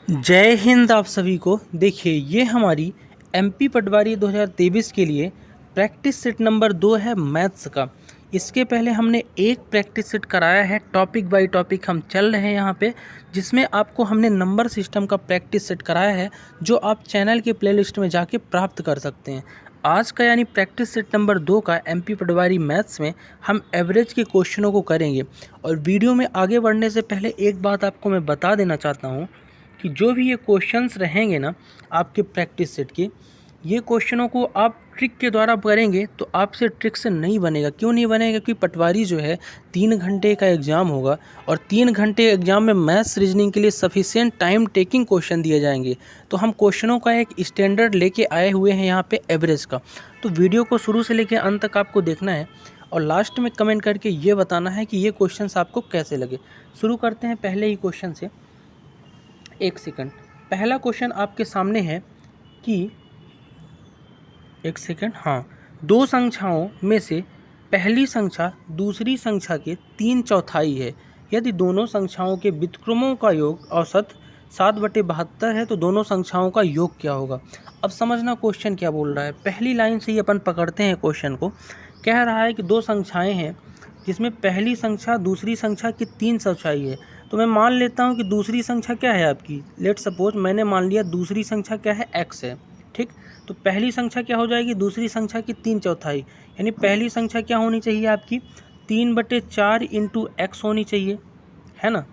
जय हिंद आप सभी को। देखिए ये हमारी एमपी पटवारी 2023 के लिए प्रैक्टिस सेट नंबर 2 है मैथ्स का। इसके पहले हमने एक प्रैक्टिस सेट कराया है, टॉपिक बाय टॉपिक हम चल रहे हैं यहाँ पे, जिसमें आपको हमने नंबर सिस्टम का प्रैक्टिस सेट कराया है जो आप चैनल के प्लेलिस्ट में जाके प्राप्त कर सकते हैं। आज का यानी प्रैक्टिस सेट नंबर 2 का एमपी पटवारी मैथ्स में हम एवरेज के क्वेश्चनों को करेंगे। और वीडियो में आगे बढ़ने से पहले एक बात आपको मैं बता देना चाहता हूँ कि जो भी ये क्वेश्चंस रहेंगे ना आपके प्रैक्टिस सेट के, ये क्वेश्चनों को आप ट्रिक के द्वारा करेंगे तो आपसे ट्रिक से नहीं बनेगा। क्यों नहीं बनेगा? क्योंकि पटवारी जो है 3 घंटे का एग्ज़ाम होगा और 3 घंटे एग्ज़ाम में मैथ्स रीजनिंग के लिए सफिशिएंट टाइम टेकिंग क्वेश्चन दिए जाएंगे। तो हम क्वेश्चनों का एक स्टैंडर्ड लेके आए हुए हैं यहाँ पे एवरेज का। तो वीडियो को शुरू से लेकर अंत तक आपको देखना है और लास्ट में कमेंट करके ये बताना है कि ये क्वेश्चन आपको कैसे लगे। शुरू करते हैं पहले ही क्वेश्चन से। एक सेकंड, पहला क्वेश्चन आपके सामने है कि एक सेकंड, हाँ, दो संख्याओं में से पहली संख्या दूसरी संख्या के 3/4 है। यदि दोनों संख्याओं के व्युत्क्रमों का योग औसत 7/72 है तो दोनों संख्याओं का योग क्या होगा। अब समझना क्वेश्चन क्या बोल रहा है। पहली लाइन से ही अपन पकड़ते हैं क्वेश्चन को। कह रहा है कि दो संख्याएं हैं जिसमें पहली संख्या दूसरी संख्या की 3/4 है। तो मैं मान लेता हूँ कि दूसरी संख्या क्या है आपकी। लेट सपोज मैंने मान लिया दूसरी संख्या क्या है, x है, ठीक। तो पहली संख्या क्या हो जाएगी, दूसरी संख्या की 3/4, यानी पहली संख्या क्या होनी चाहिए आपकी 3/4 इंटू एक्स होनी चाहिए, है ना।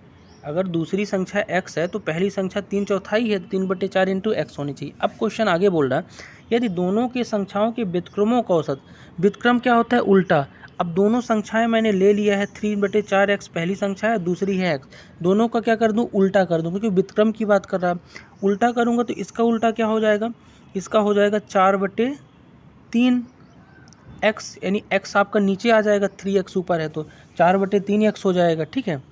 अगर दूसरी संख्या x है तो पहली संख्या 3/4 है, तो 3/4 इंटू एक्स होनी चाहिए। अब क्वेश्चन आगे बोल रहा है यदि दोनों के संख्याओं के व्युत्क्रमों का औसत, व्युत्क्रम क्या होता है, उल्टा। अब दोनों संख्याएं मैंने ले लिया है, 3/4x पहली संख्या है, दूसरी है x। दोनों का क्या कर दूं, उल्टा कर दूं, क्योंकि व्युत्क्रम की बात कर रहा है। उल्टा करूंगा तो इसका उल्टा क्या हो जाएगा, इसका हो जाएगा 4/3 x, यानी x आपका नीचे आ जाएगा, 3x ऊपर है तो 4/3 x हो जाएगा, ठीक है।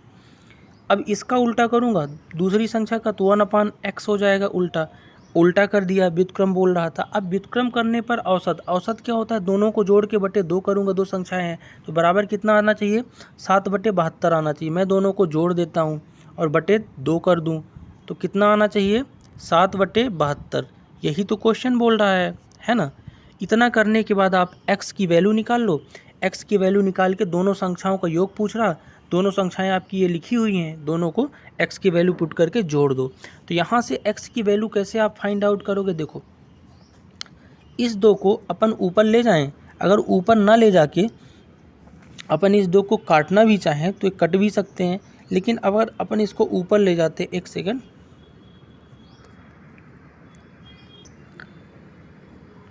अब इसका उल्टा करूंगा दूसरी संख्या का तो 1/x हो जाएगा, उल्टा। उल्टा कर दिया, व्युत्क्रम बोल रहा था। अब व्युत्क्रम करने पर औसत, औसत क्या होता है, दोनों को जोड़ के बटे 2 करूंगा, दो संख्याएं हैं तो बराबर कितना आना चाहिए, 7/72 आना चाहिए। मैं दोनों को जोड़ देता हूं और बटे 2 कर दूं तो कितना आना चाहिए, 7/72। यही तो क्वेश्चन बोल रहा है ना। इतना करने के बाद आप x की वैल्यू निकाल लो। x की वैल्यू निकाल के दोनों संख्याओं का योग पूछ रहा, दोनों संख्याएं आपकी ये लिखी हुई हैं, दोनों को x की वैल्यू पुट करके जोड़ दो। तो यहाँ से x की वैल्यू कैसे आप फाइंड आउट करोगे, देखो इस 2 को अपन ऊपर ले जाएं, अगर ऊपर ना ले जाके अपन इस 2 को काटना भी चाहें तो कट भी सकते हैं, लेकिन अगर अपन इसको ऊपर ले जाते, एक सेकेंड,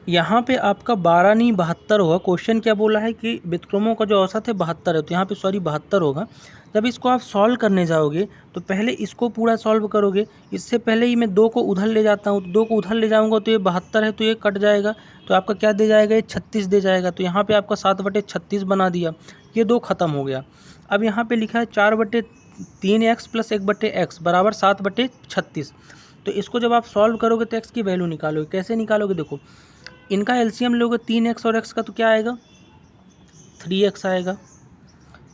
यहाँ पे आपका 12 नहीं 72 होगा। क्वेश्चन क्या बोला है कि व्युत्क्रमों का जो औसत है 72 है, तो यहाँ पे सॉरी 72 होगा। जब इसको आप सॉल्व करने जाओगे तो पहले इसको पूरा सॉल्व करोगे। इससे पहले ही मैं 2 को उधर ले जाता हूँ, तो 2 को उधर ले जाऊँगा तो ये 72 है तो ये कट जाएगा, तो आपका क्या दे जाएगा, ये 36 दे जाएगा। तो यहाँ पर आपका 7/36 बना दिया, ये 2 खत्म हो गया। अब यहाँ पर लिखा है 4/3x प्लस 1/x बराबर 7/36। तो इसको जब आप सॉल्व करोगे तो x की वैल्यू निकालोगे। कैसे निकालोगे, देखो इनका एलसीएम लोगे 3x और x का तो क्या आएगा, 3x आएगा,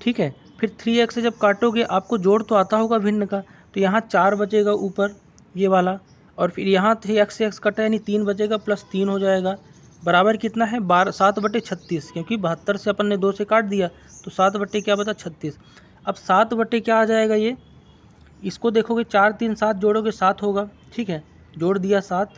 ठीक है। फिर 3x से जब काटोगे आपको जोड़ तो आता होगा भिन्न का, तो यहाँ 4 बचेगा ऊपर ये वाला, और फिर यहाँ 3x से x कटा यानी 3 बचेगा प्लस 3 हो जाएगा, बराबर कितना है 7/36, क्योंकि 72 से अपन ने 2 से काट दिया तो 7 क्या बचा 36। अब 7 क्या आ जाएगा, ये इसको देखोगे 4 3 7 जोड़ोगे 7 होगा, ठीक है। जोड़ दिया 7,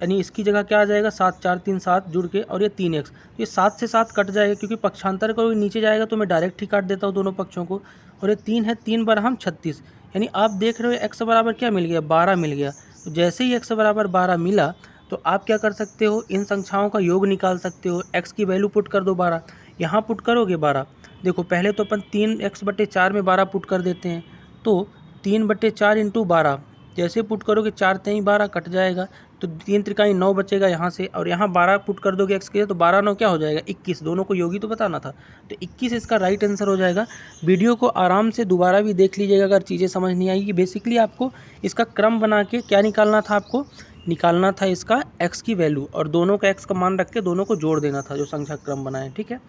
यानी इसकी जगह क्या आ जाएगा 7 4 3 7 जुड़ के, और ये 3x, ये 7 से 7 कट जाएगा, क्योंकि पक्षांतर करोगे नीचे जाएगा तो मैं डायरेक्ट ही काट देता हूँ दोनों पक्षों को। और ये 3 है, 3 बार हम 36, यानी आप देख रहे हो x बराबर क्या मिल गया, 12 मिल गया। तो जैसे ही x बराबर 12 मिला तो आप क्या कर सकते हो, इन संख्याओं का योग निकाल सकते हो। x की वैल्यू पुट कर दो 12, यहाँ पुट करोगे 12, देखो पहले तो अपन 3x/4 में 12 पुट कर देते हैं, तो 3/4 इंटू 12 जैसे पुट करोगे 4 3 12 कट जाएगा, तो 3 त्रिकाई 9 बचेगा यहाँ से, और यहाँ 12 पुट कर दोगे x के, तो 12 9 क्या हो जाएगा 21, दोनों को योगी तो बताना था, तो 21 इसका राइट आंसर हो जाएगा। वीडियो को आराम से दोबारा भी देख लीजिएगा अगर चीज़ें समझ नहीं आएगी। बेसिकली आपको इसका क्रम बना के क्या निकालना था, आपको निकालना था इसका x की वैल्यू, और दोनों का x का मान रख के दोनों को जोड़ देना था जो संख्या क्रम बनाए, ठीक है।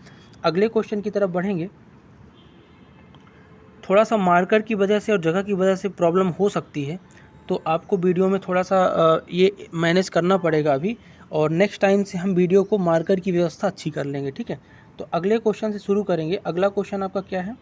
अगले क्वेश्चन की तरफ बढ़ेंगे। थोड़ा सा मार्कर की वजह से और जगह की वजह से प्रॉब्लम हो सकती है, तो आपको वीडियो में थोड़ा सा ये मैनेज करना पड़ेगा अभी, और नेक्स्ट टाइम से हम वीडियो को मार्कर की व्यवस्था अच्छी कर लेंगे, ठीक है। तो अगले क्वेश्चन से शुरू करेंगे। अगला क्वेश्चन आपका क्या है?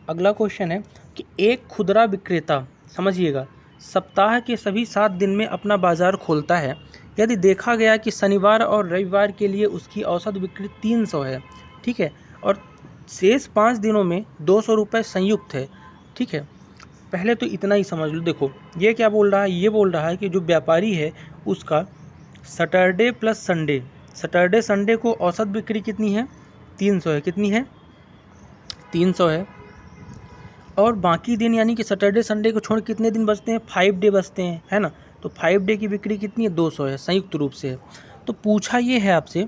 अगला क्वेश्चन है कि एक खुदरा विक्रेता, समझिएगा, सप्ताह के सभी 7 दिन में अपना बाजार खोलता है। यदि देखा गया कि शनिवार और रविवार के लिए उसकी औसत बिक्री 300 है, ठीक है, और शेष 5 दिनों में 200 रुपये संयुक्त है, ठीक है। पहले तो इतना ही समझ लो। देखो ये क्या बोल रहा है, ये बोल रहा है कि जो व्यापारी है उसका Saturday plus Sunday, Saturday Sunday को औसत बिक्री कितनी है? 300 है। कितनी है? 300 है। और बाकी दिन यानी कि सैटरडे संडे को छोड़ कितने दिन बचते हैं? 5 डे बचते हैं, है ना। तो 5 डे की बिक्री कितनी है? 200 है, संयुक्त रूप से है। तो पूछा ये है आपसे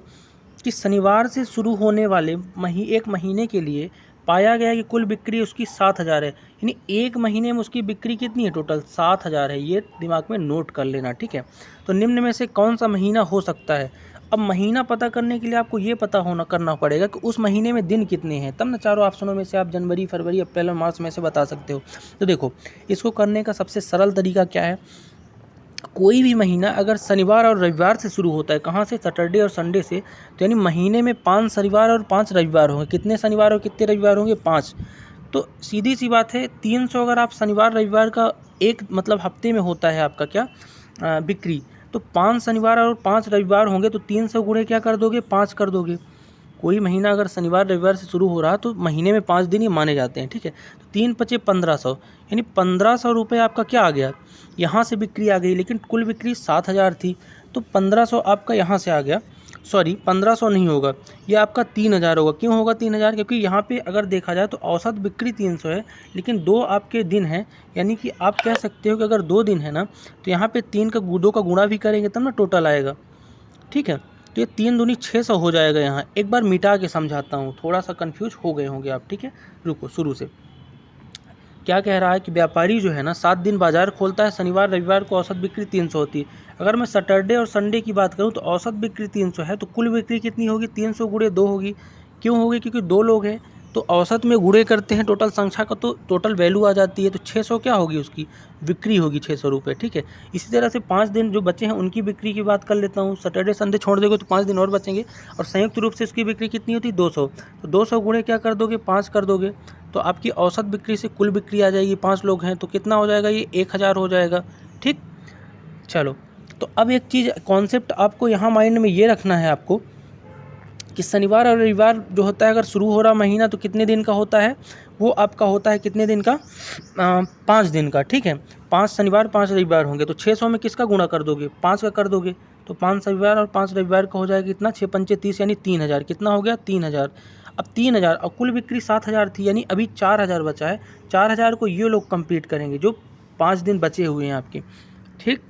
कि शनिवार से शुरू होने वाले एक महीने के लिए पाया गया कि कुल बिक्री उसकी 7000 है, यानी एक महीने में उसकी बिक्री कितनी है? टोटल 7000 है। ये दिमाग में नोट कर लेना, ठीक है। तो निम्न में से कौन सा महीना हो सकता है? अब महीना पता करने के लिए आपको ये पता करना पड़ेगा कि उस महीने में दिन कितने हैं, तब ना चारों ऑप्शनों में से आप जनवरी, फरवरी, अप्रैल और मार्च में से बता सकते हो। तो देखो इसको करने का सबसे सरल तरीका क्या है? कोई भी महीना अगर शनिवार और रविवार से शुरू होता है, कहाँ से? सैटरडे और संडे से, तो यानी महीने में 5 शनिवार और 5 रविवार होंगे। कितने शनिवार और कितने रविवार होंगे? 5। तो सीधी सी बात है, 300 अगर आप शनिवार रविवार का एक मतलब हफ्ते में होता है आपका क्या बिक्री, तो 5 शनिवार और 5 रविवार होंगे, तो 300 गुणे क्या कर दोगे? 5 कर दोगे। कोई महीना अगर शनिवार रविवार से शुरू हो रहा तो महीने में 5 दिन ही माने जाते हैं, ठीक है। तो 3 पचे 1500, यानी 1500 रुपये आपका क्या आ गया? यहाँ से बिक्री आ गई, लेकिन कुल बिक्री 7000 थी, तो 1500 आपका यहाँ से आ गया। सॉरी 1500 नहीं होगा, ये आपका 3000 होगा। क्यों होगा 3000? क्योंकि यहाँ पे अगर देखा जाए तो औसत बिक्री 300 है, लेकिन 2 आपके दिन हैं, यानी कि आप कह सकते हो कि अगर 2 दिन है ना, तो यहाँ पे 3 का 2 का गुणा भी करेंगे तब ना टोटल आएगा, ठीक है। तो ये 3 दूनी 600 हो जाएगा। यहाँ एक बार मिटा के समझाता हूँ, थोड़ा सा कंफ्यूज हो गए होंगे आप, ठीक है। रुको शुरू से। क्या कह रहा है कि व्यापारी जो है ना 7 दिन बाजार खोलता है, शनिवार रविवार को औसत बिक्री 300 होती है। अगर मैं सैटरडे और संडे की बात करूँ तो औसत बिक्री 300 है, तो कुल बिक्री कितनी होगी? 300 गुणे 2 होगी। क्यों होगी? क्योंकि 2 लोग हैं, तो औसत में गुणे करते हैं टोटल संख्या का, तो टोटल वैल्यू आ जाती है। तो 600 क्या होगी? उसकी बिक्री होगी 600 रुपये, ठीक है। इसी तरह से 5 दिन जो बचे हैं उनकी बिक्री की बात कर लेता हूँ। सैटरडे संडे छोड़ दोगे तो 5 दिन और बचेंगे, और संयुक्त रूप से उसकी बिक्री कितनी होती है? 200। तो 200 गुणे क्या कर दोगे? 5 कर दोगे, तो आपकी औसत बिक्री से कुल बिक्री आ जाएगी। 5 लोग हैं तो कितना हो जाएगा? ये 1000 हो जाएगा, ठीक। चलो, तो अब एक चीज़ कॉन्सेप्ट आपको यहाँ माइंड में ये रखना है आपको कि शनिवार और रविवार जो होता है अगर शुरू हो रहा महीना तो कितने दिन का होता है? वो आपका होता है कितने दिन का? 5 दिन का, ठीक है। 5 शनिवार 5 रविवार होंगे, तो 600 में किसका गुणा कर दोगे? 5 का कर दोगे, तो 5 शनिवार और 5 रविवार का हो जाएगा कितना? 6 पंचे 30, यानी 3000। कितना हो गया? 3000। अब 3000 और कुल बिक्री 7000 थी, यानी अभी 4000 बचा है। 4000 को ये लोग कंप्लीट करेंगे जो 5 दिन बचे हुए हैं आपके, ठीक।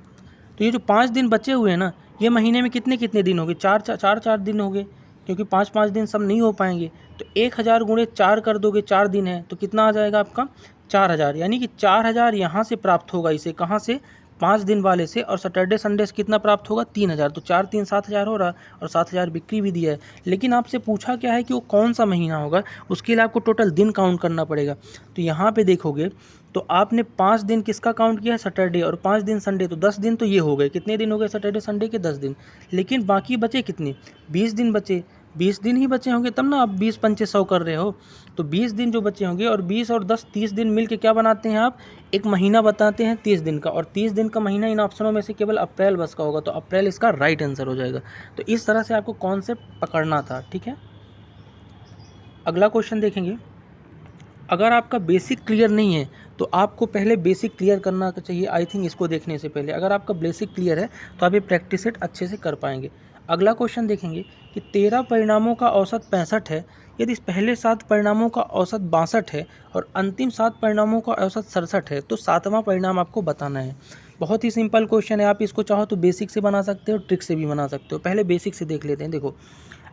तो ये जो 5 दिन बचे हुए हैं ना, ये महीने में कितने कितने दिन हो गए? 4 दिन हो गए, क्योंकि 5 दिन सब नहीं हो पाएंगे। तो 1000 गुणे 4 कर दोगे, 4 दिन है, तो कितना आ जाएगा आपका? 4000। यानी कि 4000 यहाँ से प्राप्त होगा इसे, कहाँ से? 5 दिन वाले से। और सैटरडे संडे से कितना प्राप्त होगा? 3000। तो 4 3 7000 हो रहा, और 7000 बिक्री भी दिया है। लेकिन आपसे पूछा क्या है कि वो कौन सा महीना होगा, उसके लिए आपको टोटल दिन काउंट करना पड़ेगा। तो यहाँ पे देखोगे तो आपने 5 दिन किसका काउंट किया है? सैटरडे, और 5 दिन संडे, तो 10 दिन तो ये हो गए। कितने दिन हो गए सैटरडे संडे के? 10 दिन। लेकिन बाकी बचे कितने? 20 दिन बचे। 20 दिन ही बचे होंगे, तब ना आप 20 पंचे 100 कर रहे हो। तो 20 दिन जो बचे होंगे, और 20 और 10 30 दिन मिल के क्या बनाते हैं आप? एक महीना बताते हैं 30 दिन का। और 30 दिन का महीना इन ऑप्शनों में से केवल अप्रैल बस का होगा, तो अप्रैल इसका राइट आंसर हो जाएगा। तो इस तरह से आपको कॉन्सेप्ट पकड़ना था, ठीक है। अगला क्वेश्चन देखेंगे। अगर आपका बेसिक क्लियर नहीं है तो आपको पहले बेसिक क्लियर करना चाहिए, आई थिंक, इसको देखने से पहले। अगर आपका बेसिक क्लियर है तो आप ये प्रैक्टिस सेट अच्छे से कर पाएंगे। अगला क्वेश्चन देखेंगे कि 13 परिणामों का औसत 65 है। यदि पहले 7 परिणामों का औसत 62 है और अंतिम 7 परिणामों का औसत 67 है, तो 7वां परिणाम आपको बताना है। बहुत ही सिंपल क्वेश्चन है, आप इसको चाहो तो बेसिक से बना सकते हो, ट्रिक से भी बना सकते हो। पहले बेसिक से देख लेते हैं। देखो,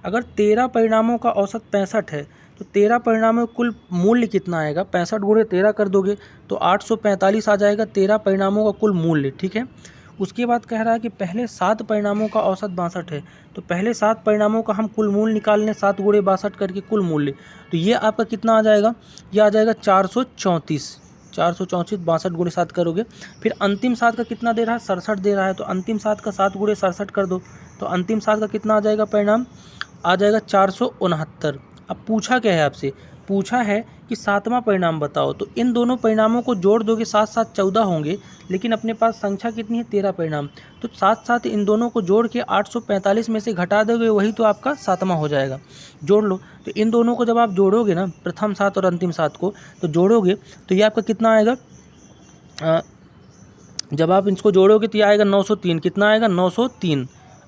अगर 13 परिणामों का औसत 65 है तो 13 परिणामों का कुल मूल्य कितना आएगा? 65 गुणे 13 कर दोगे तो 845 आ जाएगा 13 परिणामों का कुल मूल्य, ठीक है। उसके बाद कह रहा है कि पहले 7 परिणामों का औसत 62 है, तो पहले 7 परिणामों का हम कुल मूल्य निकाल लें, 7 गुणे 62 करके कुल मूल्य, तो ये आपका कितना आ जाएगा? ये आ जाएगा 434, 434 62 गुणे 7 करोगे। फिर अंतिम 7 का कितना दे रहा है, 67 दे रहा है, तो अंतिम 7 का 7 गुणे 67 कर दो, तो अंतिम 7 का कितना आ जाएगा परिणाम, आ जाएगा 469। अब पूछा क्या है आपसे, पूछा है कि सातवां परिणाम बताओ, तो इन दोनों परिणामों को जोड़ दोगे, 7 7 14 होंगे, लेकिन अपने पास संख्या कितनी है, 13 परिणाम, तो 7 7 इन दोनों को जोड़ के 845 में से घटा दोगे, वही तो आपका सातवां हो जाएगा। जोड़ लो, तो इन दोनों को जब आप जोड़ोगे ना, प्रथम 7 और अंतिम 7 को तो जोड़ोगे, तो ये आपका कितना आएगा, जब आप इसको जोड़ोगे तो ये आएगा 903, कितना आएगा 903।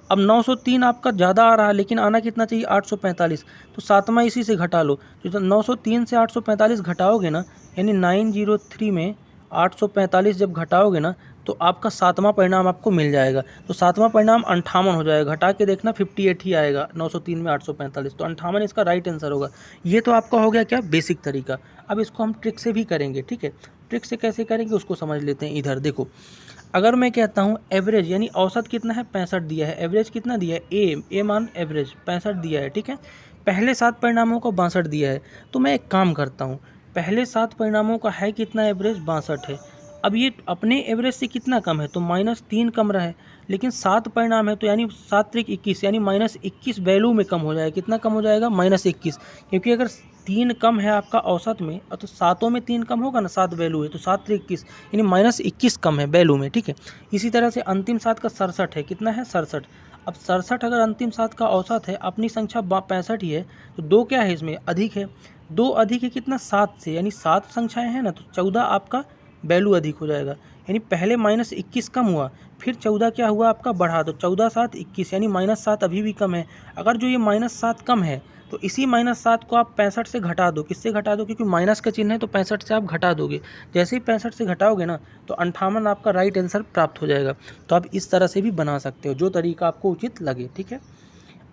अब 903 आपका ज़्यादा आ रहा है, लेकिन आना कितना चाहिए 845, तो सातवां इसी से घटा लो, तो जब 903 से 845 घटाओगे ना, यानी 903 में 845 जब घटाओगे ना, तो आपका सातवां परिणाम आपको मिल जाएगा। तो सातवां परिणाम 58 हो जाएगा, घटा के देखना 58 ही आएगा 903 में 845, तो 58 इसका राइट आंसर होगा। ये तो आपका हो गया क्या, बेसिक तरीका। अब इसको हम ट्रिक से भी करेंगे, ठीक है। ट्रिक से कैसे करेंगे उसको समझ लेते हैं। इधर देखो, अगर मैं कहता हूँ एवरेज यानी औसत कितना है, 65 दिया है, एवरेज कितना दिया है, ए मान एवरेज 65 दिया है, ठीक है। पहले 7 परिणामों को 62 दिया है, तो मैं एक काम करता हूँ, पहले 7 परिणामों का है कितना एवरेज, 62 है। अब ये अपने एवरेज से कितना कम है, तो -3 कम रहा है, लेकिन 7 परिणाम है, तो यानी 7 त्रिक 21, यानी -21 वैल्यू में कम हो जाएगा। कितना कम हो जाएगा, -21, क्योंकि अगर 3 कम है आपका औसत में, तो सातों में 3 कम होगा ना, 7 वैल्यू है, तो 7 त्रिक 21, यानी -21 कम है वैल्यू में, ठीक है। इसी तरह से अंतिम 7 का 67 है, कितना है 67। अब 67 अगर अंतिम 7 का औसत है, अपनी संख्या 65 ही है, तो 2 क्या है इसमें, अधिक है, 2 अधिक है कितना, 7 से, यानी 7 संख्याएँ हैं ना, तो 14 आपका वैल्यू अधिक हो जाएगा। यानी पहले -21 कम हुआ, फिर 14 क्या हुआ आपका बढ़ा, तो 14 7 21, यानी -7 अभी भी कम है। अगर जो ये -7 कम है, तो इसी -7 को आप 65 से घटा दो, किससे घटा दो, क्योंकि माइनस का चिन्ह है, तो 65 से आप घटा दोगे। जैसे ही 65 से घटाओगे ना, तो 58 आपका राइट आंसर प्राप्त हो जाएगा। तो आप इस तरह से भी बना सकते हो, जो तरीका आपको उचित लगे, ठीक है।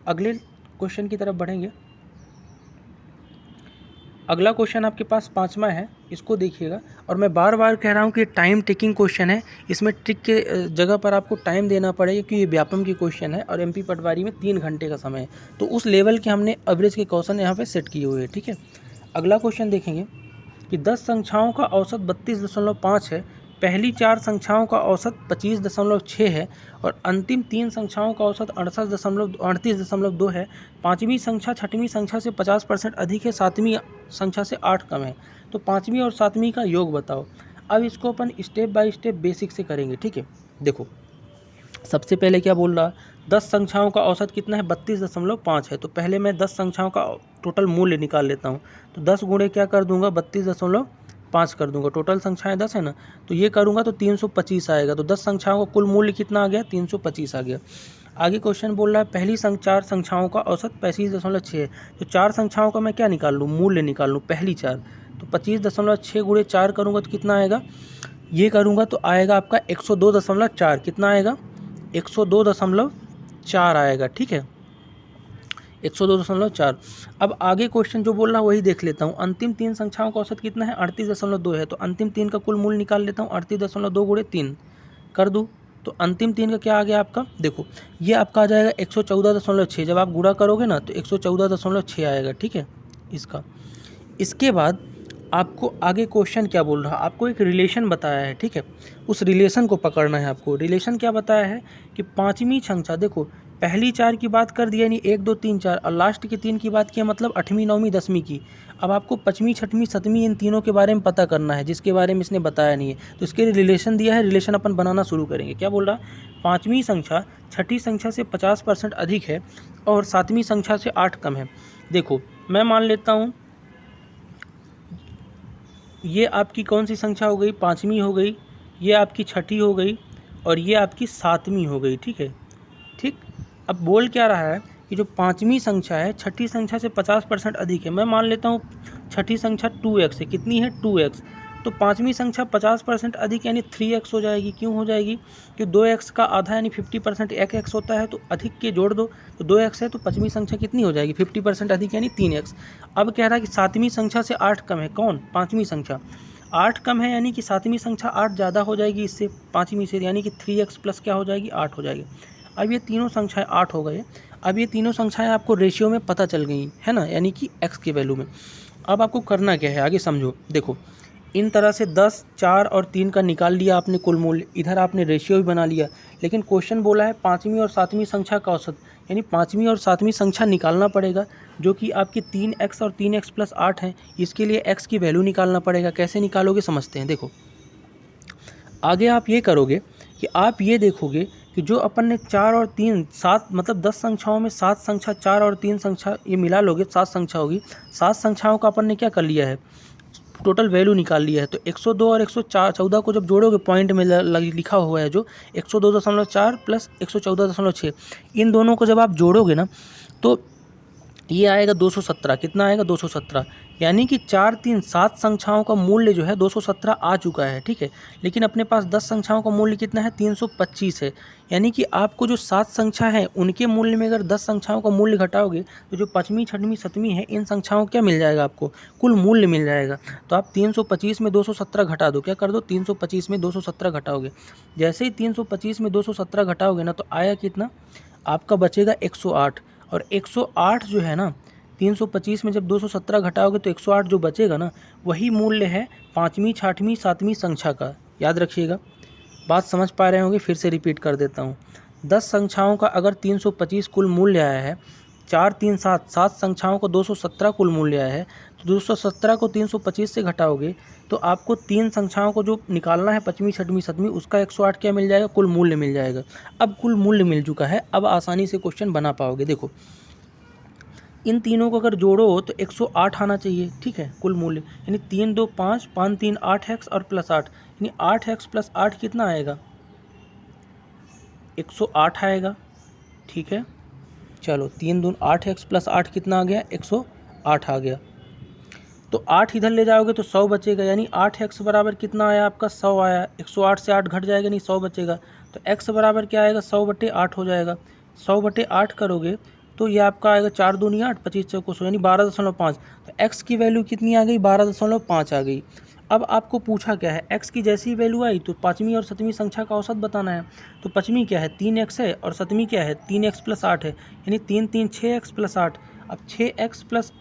अगले क्वेश्चन की तरफ बढ़ेंगे। अगला क्वेश्चन आपके पास 5वां है, इसको देखिएगा। और मैं बार बार कह रहा हूँ कि टाइम टेकिंग क्वेश्चन है, इसमें ट्रिक के जगह पर आपको टाइम देना पड़ेगा, क्योंकि ये व्यापम की क्वेश्चन है और एमपी पटवारी में 3 घंटे का समय है, तो उस लेवल के हमने एवरेज के क्वेश्चन यहाँ पे सेट किए हुए हैं, ठीक है। अगला क्वेश्चन देखेंगे कि 10 संख्याओं का औसत 32.5 है, पहली 4 संख्याओं का औसत 25.6 है, और अंतिम 3 संख्याओं का औसत 38.2 है। पाँचवीं संख्या छठवीं संख्या से 50% अधिक है, सातवीं संख्या से 8 कम है, तो पाँचवीं और सातवीं का योग बताओ। अब इसको अपन स्टेप बाय स्टेप बेसिक से करेंगे, ठीक है। देखो, सबसे पहले क्या बोल रहा, 10 संख्याओं का औसत कितना है, 32.5 है, तो पहले मैं 10 संख्याओं का टोटल मूल्य निकाल लेता हूँ। तो 10 गुणे क्या कर दूंगा, 32.5 कर दूंगा, टोटल संख्याएं 10 है ना, तो ये करूंगा तो 325 आएगा। तो 10 संख्याओं का कुल मूल्य कितना आ गया, 325 आ गया। आगे क्वेश्चन बोल रहा है पहली 4 संख्याओं का औसत 35.6 है, तो 4 संख्याओं का मैं क्या निकाल लूँ, मूल्य निकाल लूँ, पहली 4, तो 25.6 गुणे 4 करूँगा तो कितना आएगा, ये करूँगा तो आएगा आपका 102.4, कितना आएगा, 102.4 आएगा, ठीक है, 102.4। अब आगे क्वेश्चन जो बोल रहा है वही देख लेता हूँ। अंतिम 3 संख्याओं का औसत कितना है, 38.2 है, तो अंतिम 3 का कुल मूल्य निकाल लेता हूँ, 38.2 गुणे 3 कर दूँ, तो अंतिम 3 का क्या आ गया आपका, देखो ये आपका आ जाएगा 114.6, जब आप गुणा करोगे ना तो 114.6 आएगा, ठीक है इसका। इसके बाद आपको आगे क्वेश्चन क्या बोल रहा है, आपको एक रिलेशन बताया है, ठीक है, उस रिलेशन को पकड़ना है आपको। रिलेशन क्या बताया है कि पाँचवीं संख्या, देखो पहली 4 की बात कर दिया, यानी 1 2 3 4, और लास्ट की 3 की बात किया, मतलब 8वीं 9वीं 10वीं की। अब आपको 5वीं 6वीं 7वीं इन तीनों के बारे में पता करना है, जिसके बारे में इसने बताया नहीं है, तो इसके लिए रिलेशन दिया है, रिलेशन अपन बनाना शुरू करेंगे। क्या बोल रहा, पाँचवीं संख्या छठी संख्या से 50% अधिक है और सातवीं संख्या से 8 कम है। देखो मैं मान लेता हूँ ये आपकी कौन सी संख्या हो गई, पाँचवीं हो गई, ये आपकी छठी हो गई, और ये आपकी सातवीं हो गई, ठीक है, ठीक। अब बोल क्या रहा है कि जो पाँचवीं संख्या है छठी संख्या से 50% अधिक है, मैं मान लेता हूँ छठी संख्या 2x है, कितनी है 2x, तो पाँचवीं संख्या 50% अधिक यानी 3x हो जाएगी। क्यों हो जाएगी, कि 2x का आधा यानी 50% 1x होता है, तो अधिक के जोड़ दो, तो 2x है, तो पाँचवीं संख्या कितनी हो जाएगी, 50% अधिक यानी 3x। अब कह रहा है कि सातवीं संख्या से 8 कम है, कौन, पाँचवीं संख्या 8 कम है, यानी कि सातवीं संख्या 8 ज़्यादा हो जाएगी इससे, पाँचवीं से, यानी कि 3x प्लस क्या हो जाएगी, 8 हो जाएगी। अब ये तीनों संख्याएं 8 हो गए। अब ये तीनों संख्याएं आपको रेशियो में पता चल गई है ना, यानी कि x के वैल्यू में। अब आपको करना क्या है आगे समझो। देखो इन तरह से 10, 4 और 3 का निकाल लिया आपने कुल मूल्य, इधर आपने रेशियो भी बना लिया। लेकिन क्वेश्चन बोला है 5वीं और 7वीं संख्या का औसत, यानी 5वीं और 7वीं संख्या निकालना पड़ेगा, जो कि आपकी 3x और 3x + 8 है। इसके लिए x की वैल्यू निकालना पड़ेगा। कैसे निकालोगे समझते हैं। देखो आगे आप ये करोगे कि आप ये देखोगे कि जो अपन ने 4 और 3 7 मतलब 10 संख्याओं में 7 संख्या 4 और 3 संख्या ये मिला लोगे 7 संख्या होगी। 7 संख्याओं का अपन ने क्या कर लिया है, टोटल वैल्यू निकाल लिया है। तो 102 और 114 को जब जोड़ोगे, पॉइंट में लिखा हुआ है जो 102.4 + 114.6, इन दोनों को जब आप जोड़ोगे ना तो ये आएगा 217। कितना आएगा 217, यानी कि 4, 3, 7 संख्याओं का मूल्य जो है 217 आ चुका है। ठीक है, लेकिन अपने पास 10 संख्याओं का मूल्य कितना है 325 है। यानी कि आपको जो 7 संख्या है उनके मूल्य में अगर 10 संख्याओं का मूल्य घटाओगे तो जो 5वीं, 6वीं, 7वीं है इन संख्याओं क्या मिल जाएगा, आपको कुल मूल्य मिल जाएगा। तो आप 325 में 217 घटा दो, क्या कर दो 325 में 217 घटाओगे। जैसे ही 325 में 217 घटाओगे ना तो आया कितना, आपका बचेगा 108। और 108 जो है ना 325 में जब 217 घटाओगे तो 108 जो बचेगा ना वही मूल्य है 5वीं, 6वीं, 7वीं संख्या का। याद रखिएगा, बात समझ पा रहे होंगे, फिर से रिपीट कर देता हूँ। 10 संख्याओं का अगर 325 कुल मूल्य आया है, 4, 3, 7 संख्याओं को 217 कुल मूल्य आया है, तो 217 को 325 से घटाओगे तो आपको 3 संख्याओं को जो निकालना है 5वीं, 6वीं, 7वीं, उसका 108 क्या मिल जाएगा, कुल मूल्य मिल जाएगा। अब कुल मूल्य मिल चुका है, अब आसानी से क्वेश्चन बना पाओगे। देखो इन तीनों को अगर जोड़ो तो 108 आना चाहिए। ठीक है, कुल मूल्य यानी 3, 2, 5, 5, 3, 8x और +8, यानी 8x + 8 कितना आएगा 108 आएगा। ठीक है, चलो 3, 2, 8x + 8 कितना आ गया 108 आ गया। तो 8 इधर ले जाओगे तो 100 बचेगा, यानी 8x बराबर कितना आया आपका 100 आया। 108 से 8 घट जाएगा, नहीं 100 बचेगा। तो x बराबर क्या आएगा 100/8 हो जाएगा। 100/8 करोगे तो ये आपका आएगा 4 दूनी 8, 25 चौको 100, यानी 12.5। तो x की वैल्यू कितनी आ गई 12.5 आ गई। अब आपको पूछा क्या है, x की जैसी वैल्यू आई तो 5वीं और 7वीं संख्या का औसत बताना है। तो 5वीं क्या है 3x है और 7वीं क्या है 3x + 8 है, यानी 3, 3, 6x + 8। अब 6x +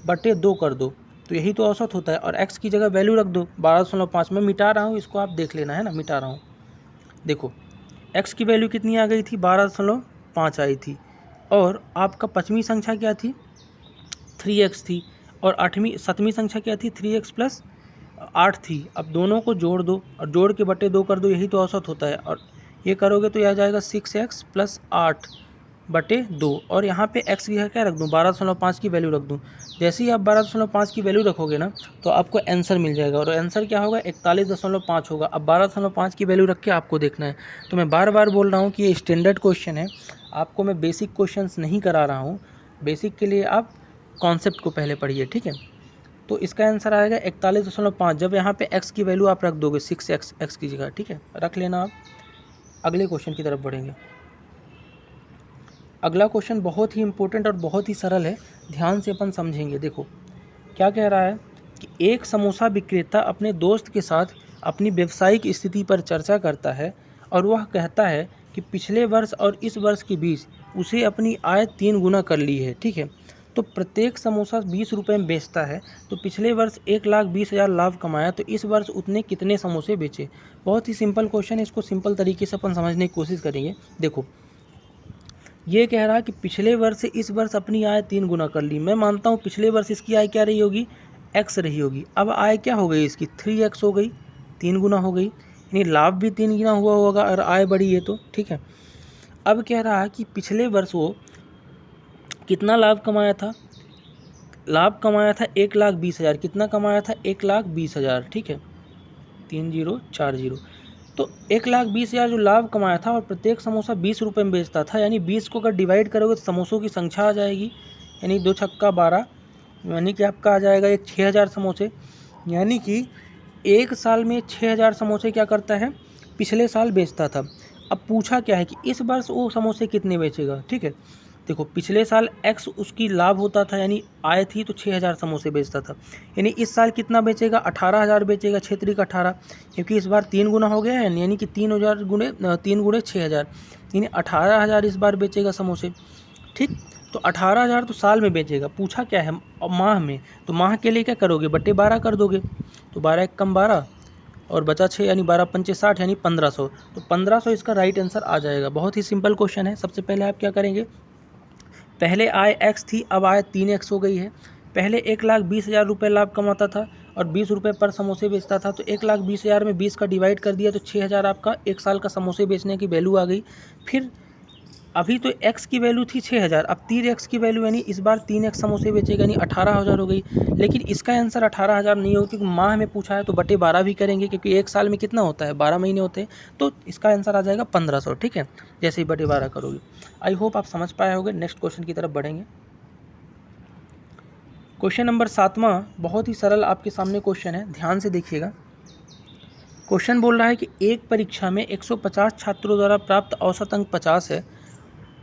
8/2 कर दो तो यही तो औसत होता है, और x की जगह वैल्यू रख दो 12.5। मैं मिटा रहा हूँ इसको, आप देख लेना है ना, मिटा रहा हूँ। देखो x की वैल्यू कितनी आ गई थी 12.5 आई थी, और आपका 5वीं संख्या क्या थी 3x थी, और 7वीं संख्या क्या थी 3x + 8 थी। अब दोनों को जोड़ दो और जोड़ के बटे 2 कर दो, यही तो औसत होता है। और ये करोगे तो यह आ जाएगा 6x + 8/2, और यहाँ पे x की क्या रख दूँ 12.5 की वैल्यू रख दूँ। जैसे ही आप 12.5 की वैल्यू रखोगे ना तो आपको आंसर मिल जाएगा, और आंसर क्या होगा 41.5 होगा। अब 12.5 की वैल्यू रख के आपको देखना है। तो मैं बार बार बोल रहा हूँ कि ये स्टैंडर्ड क्वेश्चन है, आपको मैं बेसिक क्वेश्चंस नहीं करा रहा हूँ। बेसिक के लिए आप कॉन्सेप्ट को पहले पढ़िए। ठीक है, तो इसका आंसर आएगा 41.5। जब यहाँ पे x की वैल्यू आप रख दोगे 6x की जगह। ठीक है, रख लेना। आप अगले क्वेश्चन की तरफ बढ़ेंगे। अगला क्वेश्चन बहुत ही इंपॉर्टेंट और बहुत ही सरल है, ध्यान से अपन समझेंगे। देखो क्या कह रहा है कि एक समोसा विक्रेता अपने दोस्त के साथ अपनी व्यावसायिक स्थिति पर चर्चा करता है, और वह कहता है कि पिछले वर्ष और इस वर्ष के बीच उसे अपनी आय 3 गुना कर ली है। ठीक है, तो प्रत्येक समोसा 20 रुपये में बेचता है, तो पिछले वर्ष 1,20,000 लाभ कमाया, तो इस वर्ष उतने कितने समोसे बेचे। बहुत ही सिंपल क्वेश्चन है, इसको सिंपल तरीके से अपन समझने की कोशिश करेंगे। देखो ये कह रहा है कि पिछले वर्ष से इस वर्ष अपनी आय 3 गुना कर ली। मैं मानता हूँ पिछले वर्ष इसकी आय क्या रही होगी x रही होगी। अब आय क्या हो गई इसकी 3x हो गई, 3 गुना हो गई, यानी लाभ भी 3 गुना हुआ होगा और आय बढ़ी है तो। ठीक है, अब कह रहा है कि पिछले वर्ष वो कितना लाभ कमाया था, लाभ कमाया था 1,20,000। कितना कमाया था 1,20,000। ठीक है, 3040। तो 1,20,000 जो लाभ कमाया था, और प्रत्येक समोसा 20 रुपये में बेचता था, यानी 20 को अगर डिवाइड करोगे तो समोसों की संख्या आ जाएगी, यानी 2 छक्का 12, यानी कि आपका आ जाएगा एक 6,000 समोसे। यानी कि एक साल में 6,000 समोसे क्या करता है पिछले साल बेचता था। अब पूछा क्या है कि इस वर्ष वो समोसे कितने बेचेगा। ठीक है, देखो पिछले साल x उसकी लाभ होता था, यानी आय थी, तो 6,000 समोसे बेचता था, यानी इस साल कितना बेचेगा 18,000 बेचेगा, 6 × 18, क्योंकि इस बार 3 गुना हो गया है, यानी कि 3,000 गुणे 3 × 6,000, यानी 18,000 इस बार बेचेगा समोसे। ठीक, तो 18,000 तो साल में बेचेगा, पूछा क्या है माह में, तो माह के लिए क्या करोगे, बटे 12 कर दोगे, तो 12 एक कम 12 और बचा 6 यानी 12 पंचे 60 यानी 1500। तो 1500 इसका राइट आंसर आ जाएगा। बहुत ही सिंपल क्वेश्चन है। सबसे पहले आप क्या करेंगे, पहले आय x थी, अब आय 3x हो गई है। पहले 1,20,000 रुपये लाभ कमाता था और 20 रुपये पर समोसे बेचता था, तो 1,20,000 में 20 का डिवाइड कर दिया तो 6,000 आपका एक साल का समोसे बेचने की वैल्यू आ गई। फिर अभी तो x की वैल्यू थी 6,000, अब 3x की वैल्यू यानी इस बार 3x समोसे बेचेगा यानी 18,000 हो गई। लेकिन इसका आंसर 18,000 नहीं होगा क्योंकि माह में पूछा है, तो बटे 12 भी करेंगे क्योंकि एक साल में कितना होता है, 12 महीने होते हैं, तो इसका आंसर आ जाएगा 1500। ठीक है, जैसे ही बटे 12 करोगे। आई होप आप समझ पाए होंगे। नेक्स्ट क्वेश्चन की तरफ बढ़ेंगे। क्वेश्चन नंबर 7वां बहुत ही सरल आपके सामने क्वेश्चन है, ध्यान से देखिएगा। क्वेश्चन बोल रहा है कि एक परीक्षा में 150 छात्रों द्वारा प्राप्त औसत अंक 50 है,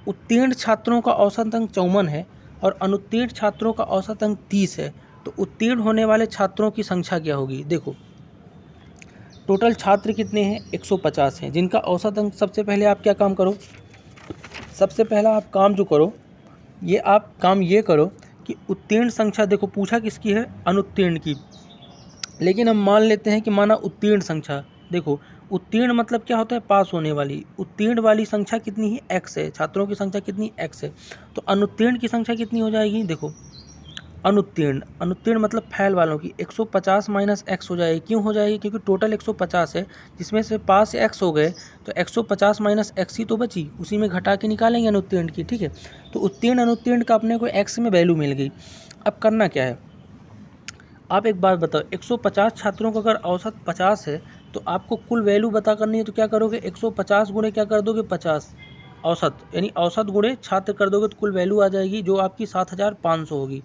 उत्तीर्ण छात्रों का औसत अंक 54 है और अनुत्तीर्ण छात्रों का औसत अंक 30 है, तो उत्तीर्ण होने वाले छात्रों की संख्या क्या होगी। देखो टोटल छात्र कितने हैं, 150 हैं, जिनका औसत अंक, सबसे पहले आप क्या काम करो, सबसे पहला आप काम जो करो, आप काम ये करो कि उत्तीर्ण संख्या, देखो पूछा किसकी है, अनुत्तीर्ण की, लेकिन हम मान लेते हैं कि माना उत्तीर्ण संख्या। देखो उत्तीर्ण मतलब क्या होता है, पास होने वाली। उत्तीर्ण वाली संख्या कितनी है, x है, छात्रों की संख्या कितनी, x है। तो अनुत्तीर्ण की संख्या कितनी हो जाएगी, देखो अनुत्तीर्ण मतलब फेल वालों की 150 माइनस x हो जाएगी। क्यों हो जाएगी, क्योंकि टोटल 150 है, जिसमें से पास x हो गए, तो 150 माइनस x ही तो बची, उसी में घटा के निकालेंगे अनुत्तीर्ण की। ठीक है, तो उत्तीर्ण अनुत्तीर्ण का अपने को x में वैल्यू मिल गई। अब करना क्या है, आप एक बात बताओ, 150 छात्रों का अगर औसत 50 है तो आपको कुल वैल्यू पता करनी है, तो क्या करोगे, 150 गुणे क्या कर दोगे, 50 औसत, यानी औसत गुणे छात्र कर दोगे, तो कुल वैल्यू आ जाएगी जो आपकी 7,500 होगी।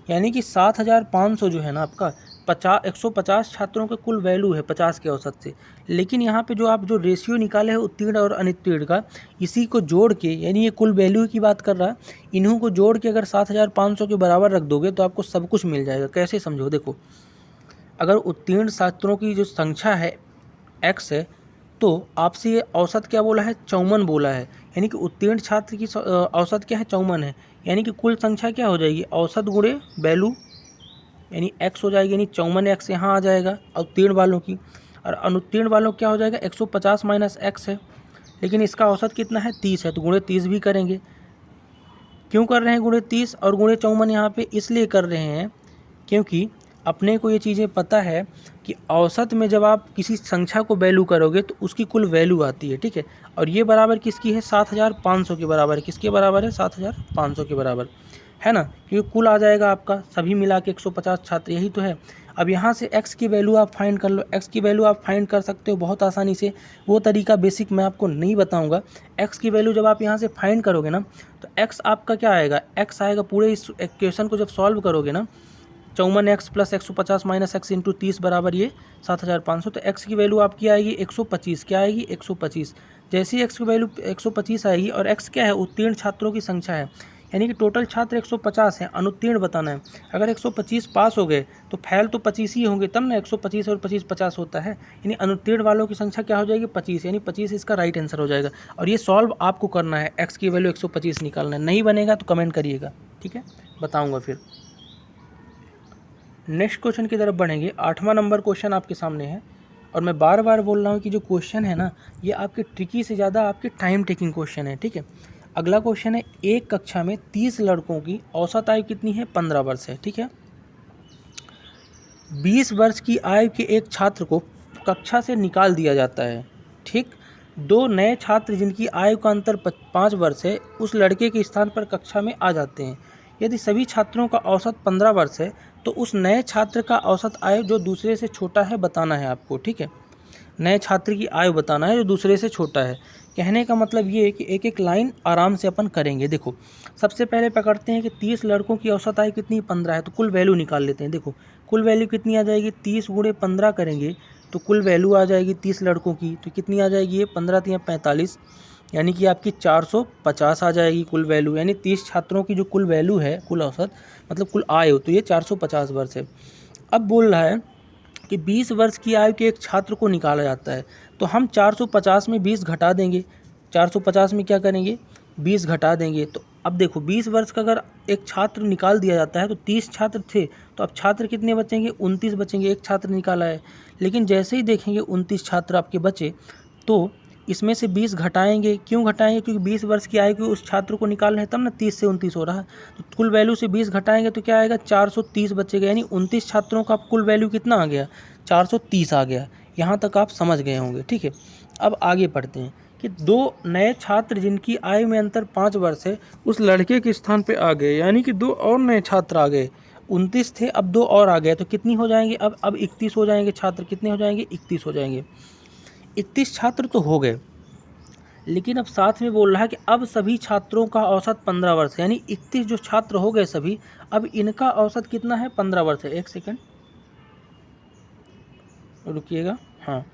यानी कि 7,500 जो है ना आपका 150 छात्रों के कुल वैल्यू है 50 के औसत से। लेकिन यहाँ पे जो आप जो रेशियो निकाले हैं उत्तीर्ण और अनुत्तीर्ण का, इसी को जोड़ के, यानी ये कुल वैल्यू की बात कर रहा है, इन्हों को जोड़ के अगर 7,500 के बराबर रख दोगे तो आपको सब कुछ मिल जाएगा। कैसे समझो, देखो अगर उत्तीर्ण छात्रों की जो संख्या है x है, तो आपसे ये औसत क्या बोला है, 54 बोला है, यानी कि उत्तीर्ण छात्र की औसत क्या है, 54 है, यानी कि कुल संख्या क्या हो जाएगी, औसत गुणे वैल्यू यानी x हो जाएगी, यानी 54x यहाँ आ जाएगा उत्तीर्ण वालों की, और अनुत्तीर्ण वालों क्या हो जाएगा, 150 माइनस x है, लेकिन इसका औसत कितना है, 30 है, तो गुणे 30 भी करेंगे। क्यों कर रहे हैं गुणे 30 और गुणे 54 यहाँ पे, इसलिए कर रहे हैं क्योंकि अपने को ये चीज़ें पता है कि औसत में जब आप किसी संख्या को वैल्यू करोगे तो उसकी कुल वैल्यू आती है। ठीक है, और ये बराबर किसकी है, 7,500 के बराबर है। किसके बराबर है, 7,500 के बराबर है ना, क्योंकि कुल आ जाएगा आपका सभी मिला के 150 छात्र, यही तो है। अब यहाँ से x की वैल्यू आप फाइंड कर लो। x की वैल्यू आप फाइंड कर सकते हो बहुत आसानी से, वो तरीका बेसिक मैं आपको नहीं बताऊंगा। x की वैल्यू जब आप यहाँ से फाइंड करोगे ना, तो x आपका क्या आएगा, x आएगा, पूरे इस इक्वेशन को जब सॉल्व करोगे ना, 54x plus 150 minus x into 30 बराबर ये 7,500, तो x की वैल्यू आपकी आएगी 125। क्या आएगी, 125। जैसे ही x की वैल्यू 125 आएगी, और x क्या है, उत्तीर्ण छात्रों की संख्या है, यानी कि टोटल छात्र 150 हैं, अनुत्तीर्ण बताना है। अगर 125 पास हो गए तो फैल तो 25 ही होंगे, तब ना 125 और 25 50 होता है, यानी अनुत्तीर्ण वालों की संख्या क्या हो जाएगी, 25, यानी 25 इसका राइट आंसर हो जाएगा। और ये सॉल्व आपको करना है, x की वैल्यू 125 निकालना है। नहीं बनेगा तो कमेंट करिएगा, ठीक है, बताऊँगा फिर। नेक्स्ट क्वेश्चन की तरफ बढ़ेंगे। 8वां नंबर क्वेश्चन आपके सामने है, और मैं बार बार बोल रहा हूँ कि जो क्वेश्चन है ना, ये आपके ट्रिकी से ज़्यादा आपके टाइम टेकिंग क्वेश्चन है। ठीक है, अगला क्वेश्चन है, एक कक्षा में 30 लड़कों की औसत आयु कितनी है, 15 वर्ष है। ठीक है, 20 वर्ष की आयु के एक छात्र को कक्षा से निकाल दिया जाता है। ठीक, दो नए छात्र जिनकी आयु का अंतर 5 वर्ष है उस लड़के के स्थान पर कक्षा में आ जाते हैं। यदि सभी छात्रों का औसत 15 वर्ष है तो उस नए छात्र का औसत आयु जो दूसरे से छोटा है बताना है आपको। ठीक है, नए छात्र की आयु बताना है जो दूसरे से छोटा है। कहने का मतलब ये है कि एक एक लाइन आराम से अपन करेंगे। देखो सबसे पहले पकड़ते हैं कि 30 लड़कों की औसत आयु कितनी, 15 है, तो कुल वैल्यू निकाल लेते हैं। देखो कुल वैल्यू कितनी आ जाएगी, 30 गुणे 15 करेंगे तो कुल वैल्यू आ जाएगी 30 लड़कों की, तो कितनी आ जाएगी, ये 15 3 45, यानी कि आपकी 450 आ जाएगी कुल वैल्यू। यानी 30 छात्रों की जो कुल वैल्यू है, कुल औसत मतलब कुल आयु, तो ये 450 वर्ष है। अब बोल रहा है कि 20 वर्ष की आयु के एक छात्र को निकाला जाता है, तो हम 450 में 20 घटा देंगे। 450 में क्या करेंगे, 20 घटा देंगे, तो अब देखो 20 वर्ष का अगर एक छात्र निकाल दिया जाता है तो 30 छात्र थे, तो अब छात्र कितने बचेंगे? 29 बचेंगे, एक छात्र निकाला है। लेकिन जैसे ही देखेंगे 29 छात्र आपके बचे, तो इसमें से 20 घटाएंगे। क्यों घटाएंगे? क्योंकि 20 वर्ष की आयु के उस छात्र को निकालना है, तब ना 30 से 29 हो रहा है। तो कुल वैल्यू से 20 घटाएंगे तो क्या आएगा? 430 बचेगा। यानी 29 छात्रों का कुल वैल्यू कितना आ गया? 430 आ गया। यहाँ तक आप समझ गए होंगे, ठीक है। अब आगे पढ़ते हैं कि 2 नए छात्र जिनकी आयु में अंतर 5 वर्ष है, उस लड़के के स्थान पे आ गए। यानी कि 2 और नए छात्र आ गए। 29 थे, अब 2 और आ गए, तो कितनी हो जाएंगे? अब 31 हो जाएंगे छात्र। कितने हो जाएंगे? 31 हो जाएंगे। 31 छात्र तो हो गए, लेकिन अब साथ में बोल रहा है कि अब सभी छात्रों का औसत 15 वर्ष है। यानी 31 जो छात्र हो गए सभी, अब इनका औसत कितना है? 15 वर्ष है। एक सेकंड रुकिएगा। हाँ,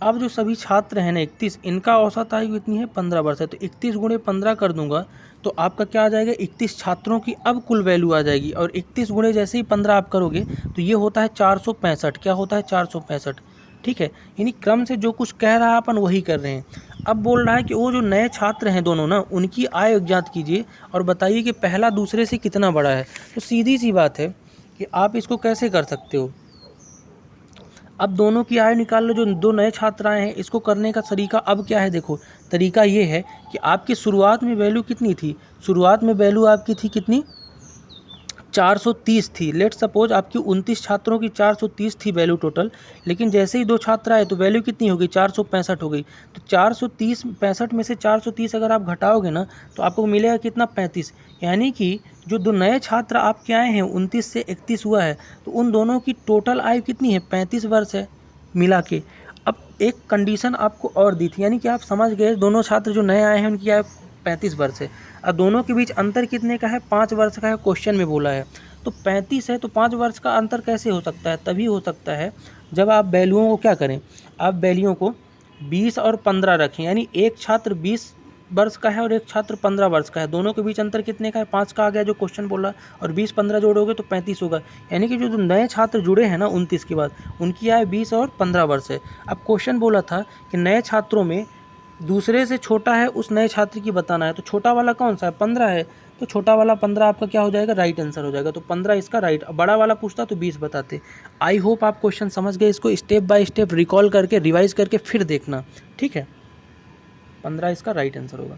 अब जो सभी छात्र हैं ना 31, इनका औसत आयु कितनी है? 15 वर्ष है। तो 31 गुणे 15 कर दूंगा तो आपका क्या आ जाएगा? 31 छात्रों की अब कुल वैल्यू आ जाएगी। और 31 गुणे जैसे ही 15 आप करोगे तो ये होता है 465। क्या होता है? 465, ठीक है। यानी क्रम से जो कुछ कह रहा है अपन वही कर रहे हैं। अब बोल रहा है कि वो जो नए छात्र हैं दोनों ना, उनकी आय ज्ञात कीजिए और बताइए कि पहला दूसरे से कितना बड़ा है। तो सीधी सी बात है कि आप इसको कैसे कर सकते हो। अब दोनों की आय निकाल लो। जो 2 नए छात्र आए हैं, इसको करने का तरीका अब क्या है? देखो, तरीका ये है कि आपकी शुरुआत में वैल्यू कितनी थी? शुरुआत में वैल्यू आपकी थी कितनी? 430 थी। लेट सपोज आपकी 29 छात्रों की 430 थी वैल्यू टोटल, लेकिन जैसे ही 2 छात्र आए तो वैल्यू कितनी हो गई? 465 हो गई। तो 430 65 में से 430 अगर आप घटाओगे ना तो आपको मिलेगा कितना? 35। यानी कि जो 2 नए छात्र आपके आए हैं 29 से 31 हुआ है, तो उन दोनों की टोटल आयु कितनी है? 35 वर्ष है मिला के। अब एक कंडीशन आपको और दी थी, यानी कि आप समझ गए दोनों छात्र जो नए आए हैं उनकी आयु 35 वर्ष है। अब दोनों के बीच अंतर कितने का है? 5 वर्ष का है, क्वेश्चन में बोला है। तो 35 है तो 5 वर्ष का अंतर कैसे हो सकता है? तभी हो सकता है जब आप वैल्यूओं को क्या करें, आप वैल्यूओं को 20 और 15 रखें। यानी एक छात्र 20 वर्ष का है और एक छात्र 15 वर्ष का है। दोनों के बीच अंतर कितने का है? 5 का आ गया जो क्वेश्चन बोला, और 20-15 जोड़ोगे तो 35 होगा। यानी कि जो नए छात्र जुड़े हैं ना 29 के बाद, उनकी आयु 20 और 15 वर्ष है। अब क्वेश्चन बोला था कि नए छात्रों में दूसरे से छोटा है उस नए छात्र की बताना है। तो छोटा वाला कौन सा है? 15 है। तो छोटा वाला 15 आपका क्या हो जाएगा? राइट आंसर हो जाएगा। तो 15 इसका राइट। बड़ा वाला पूछता तो 20 बताते। आई होप आप क्वेश्चन समझ गए। इसको स्टेप बाय स्टेप रिकॉल करके रिवाइज करके फिर देखना, ठीक है। 15 इसका राइट आंसर होगा।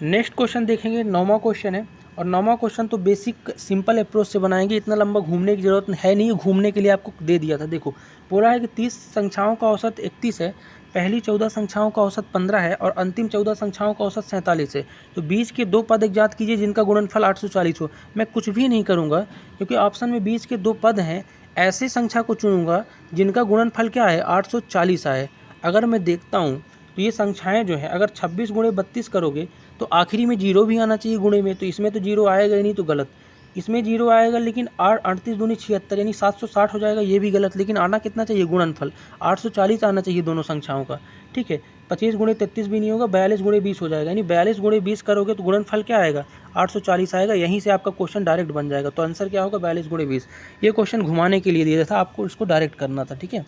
नेक्स्ट क्वेश्चन देखेंगे, 9वां क्वेश्चन है। और 9वां क्वेश्चन तो बेसिक सिंपल अप्रोच से बनाएंगे, इतना लंबा घूमने की जरूरत है नहीं। घूमने के लिए आपको दे दिया था। देखो, बोला है कि 30 संख्याओं का औसत 31 है, पहली 14 संख्याओं का औसत 15 है और अंतिम 14 संख्याओं का औसत 47 है। तो 20 के 2 पद ज्ञात कीजिए जिनका गुणनफल 840 हो। मैं कुछ भी नहीं करूँगा क्योंकि ऑप्शन में 20 के 2 पद हैं, ऐसे संख्या को चुनूंगा जिनका गुणनफल क्या है? 840 आए। अगर मैं देखता हूँ तो ये संख्याएं जो है, अगर 26 गुणे 32 करोगे तो आखिरी में 0 भी आना चाहिए गुणे में, तो इसमें तो 0 आएगा ही नहीं, तो गलत। इसमें 0 आएगा लेकिन 38 दूनी 76 यानी 760 हो जाएगा, ये भी गलत। लेकिन आना कितना चाहिए? गुणनफल 840 आना चाहिए दोनों संख्याओं का, ठीक है। 25 गुणे 33 भी नहीं होगा, 42 गुणे 20 हो जाएगा। यानी 42 गुणे 20 करोगे तो गुणनफल क्या आएगा? 840 आएगा। यहीं से आपका क्वेश्चन डायरेक्ट बन जाएगा। तो आंसर क्या होगा? 42 गुणे 20। ये क्वेश्चन घुमाने के लिए दिया था, आपको इसको डायरेक्ट करना था, ठीक है।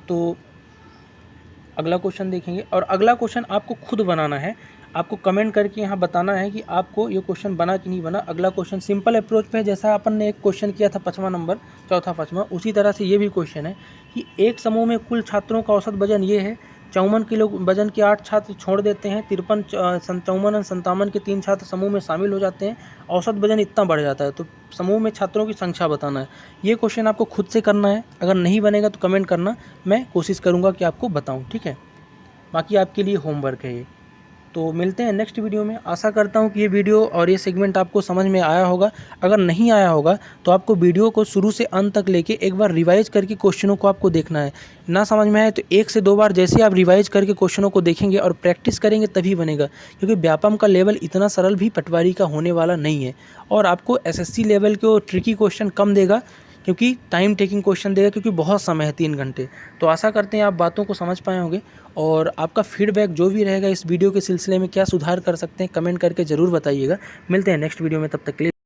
तो अगला क्वेश्चन देखेंगे, और अगला क्वेश्चन आपको खुद बनाना है। आपको कमेंट करके यहाँ बताना है कि आपको ये क्वेश्चन बना कि नहीं बना। अगला क्वेश्चन सिंपल अप्रोच पे है, जैसा अपन ने एक क्वेश्चन किया था 5वां नंबर, चौथा 5वां, उसी तरह से ये भी क्वेश्चन है कि एक समूह में कुल छात्रों का औसत वजन ये है। 54 किलो वजन के 8 छात्र छोड़ देते हैं। 53, 54 और 57 के 3 छात्र समूह में शामिल हो जाते हैं। औसत वजन इतना बढ़ जाता है। तो समूह में छात्रों की संख्या बताना है। ये क्वेश्चन आपको खुद से करना है। अगर नहीं बनेगा तो कमेंट करना, मैं कोशिश करूँगा कि आपको बताऊँ, ठीक है। बाकी आपके लिए होमवर्क है ये। तो मिलते हैं नेक्स्ट वीडियो में। आशा करता हूँ कि ये वीडियो और ये सेगमेंट आपको समझ में आया होगा। अगर नहीं आया होगा तो आपको वीडियो को शुरू से अंत तक लेके एक बार रिवाइज करके क्वेश्चनों को आपको देखना है। ना समझ में आए तो 1 से 2 बार जैसे आप रिवाइज करके क्वेश्चनों को देखेंगे और प्रैक्टिस करेंगे तभी बनेगा। क्योंकि व्यापम का लेवल इतना सरल भी पटवारी का होने वाला नहीं है, और आपको SSC लेवल के ट्रिकी क्वेश्चन कम देगा क्योंकि टाइम टेकिंग क्वेश्चन देगा, क्योंकि बहुत समय है 3 घंटे। तो आशा करते हैं आप बातों को समझ पाए होंगे, और आपका फीडबैक जो भी रहेगा इस वीडियो के सिलसिले में, क्या सुधार कर सकते हैं, कमेंट करके ज़रूर बताइएगा। मिलते हैं नेक्स्ट वीडियो में, तब तक के लिए।